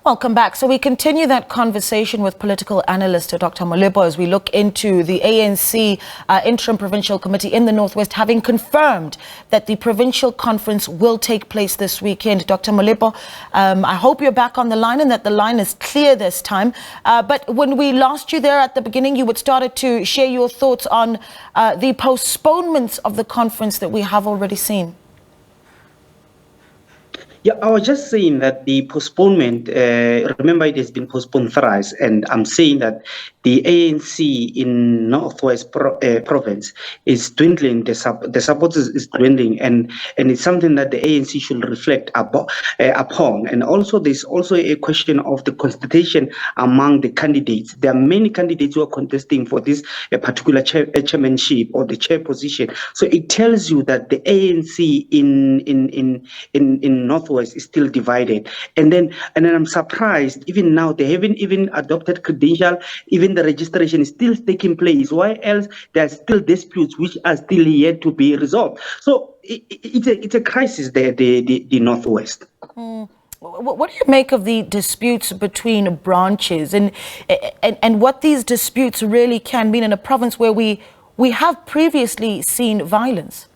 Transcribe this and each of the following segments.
Welcome back. So we continue that conversation with political analyst Dr. Molepo as we look into the ANC Interim Provincial Committee in the North West having confirmed that the provincial conference will take place this weekend. Dr. Molepo, I hope you're back on the line and that the line is clear this time. But when we lost you there at the beginning, you had started to share your thoughts on the postponements of the conference that we have already seen. Yeah, I was just saying that the postponement, remember it has been postponed thrice, and I'm saying that the ANC in North West province is dwindling, the support is dwindling, and it's something that the ANC should reflect upon. And also there's also a question of the constitution among the candidates. There are many candidates who are contesting for this particular chairmanship or the chair position. So it tells you that the ANC in North West is still divided, and then I'm surprised even now they haven't even adopted credential. Even the registration is still taking place. Why else there are still disputes which are still yet to be resolved? So it's a crisis there, the Northwest. What do you make of the disputes between branches and what these disputes really can mean in a province where we have previously seen violence?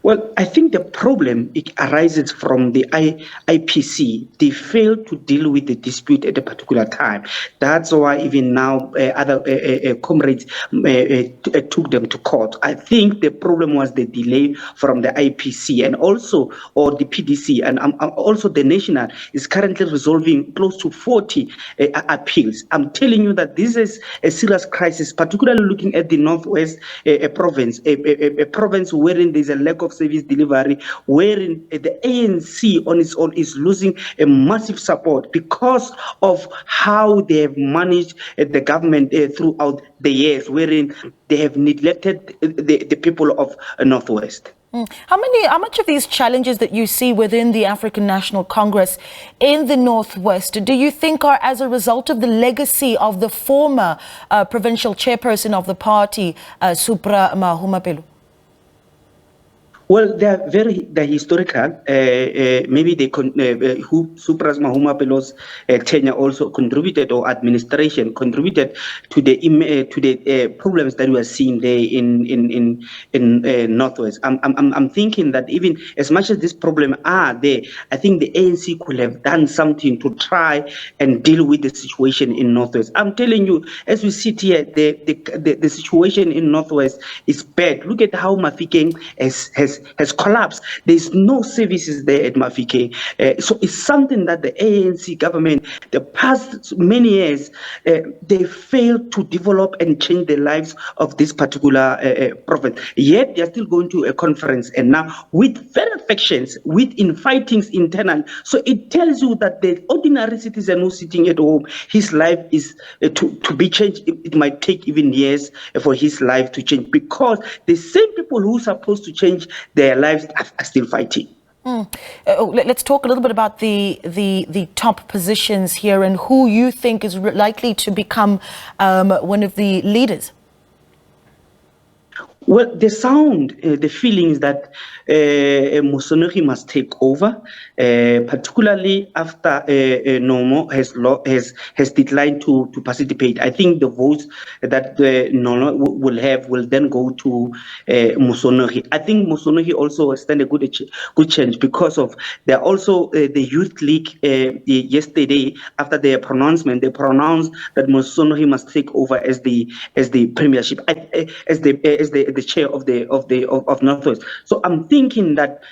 Well, I think the problem arises from the IPC. They failed to deal with the dispute at a particular time. That's why even now other comrades took them to court. I think the problem was the delay from the IPC and also, or the PDC, and also the National is currently resolving close to 40 appeals. I'm telling you that this is a serious crisis, particularly looking at the Northwest province, a province wherein there's a lack of service delivery, wherein the ANC on its own is losing a massive support because of how they have managed the government throughout the years, wherein they have neglected the people of Northwest. How much of these challenges that you see within the African National Congress in the Northwest do you think are as a result of the legacy of the former provincial chairperson of the party, Supra Mahuma? Well, they're historical. Maybe Supra's Mahuma Pelo's tenure also contributed, or administration contributed to the problems that we are seeing there in Northwest. I'm thinking that even as much as these problems are there, I think the ANC could have done something to try and deal with the situation in Northwest. I'm telling you, as we sit here, the situation in Northwest is bad. Look at how Mafikeng has collapsed. There's no services there at Mafike. So it's something that the ANC government, the past many years, they failed to develop and change the lives of this particular province. Yet they're still going to a conference, and now with very factions, with infightings internal. So it tells you that the ordinary citizen who's sitting at home, his life is to be changed. It might take even years for his life to change, because the same people who are supposed to change their lives are still fighting. Let's talk a little bit about the top positions here and who you think is likely to become one of the leaders. Well, the feelings that Mosonogi must take over, particularly after Nomo has declined to participate. I think the votes that Nono will then go to Mosonogi. I think Mosonogi also stand a good chance because of there also the Youth League yesterday after their pronouncement. They pronounced that Mosonogi must take over as the premiership, as the chair of Northwest. So I'm thinking that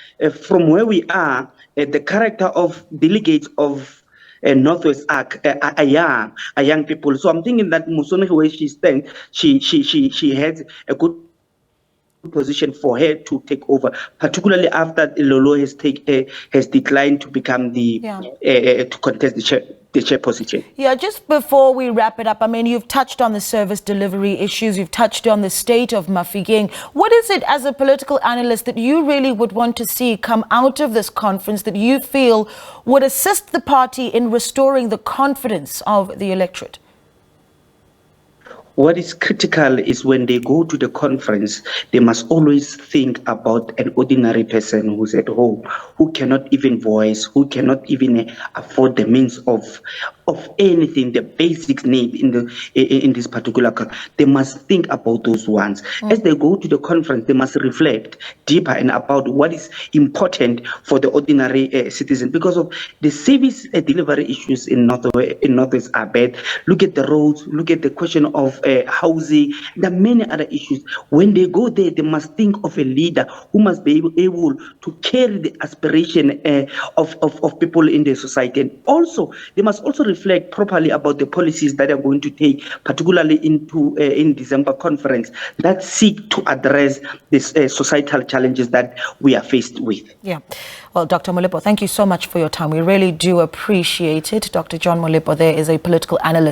from where we are, the character of delegates of Northwest are young people. So I'm thinking that Musone, where she stands, she has a good position for her to take over, particularly after Lolo has declined to become to contest the chair position. Yeah, just before we wrap it up, I mean, you've touched on the service delivery issues, you've touched on the state of Mafeking. What is it as a political analyst that you really would want to see come out of this conference that you feel would assist the party in restoring the confidence of the electorate? What is critical is when they go to the conference, they must always think about an ordinary person who's at home, who cannot even voice, who cannot even afford the means of anything, the basic need in this particular country. They must think about those ones. As they go to the conference, they must reflect deeper and about what is important for the ordinary citizen, because of the service delivery issues in Northwest are bad. Look at the roads, look at the question of housing. There are many other issues. When they go there, they must think of a leader who must be able to carry the aspiration of people in the society. And also, they must also reflect properly about the policies that are going to take, particularly in December conference, that seek to address these societal challenges that we are faced with. Yeah. Well, Dr. Molepo, thank you so much for your time. We really do appreciate it. Dr. John Molepo there is a political analyst.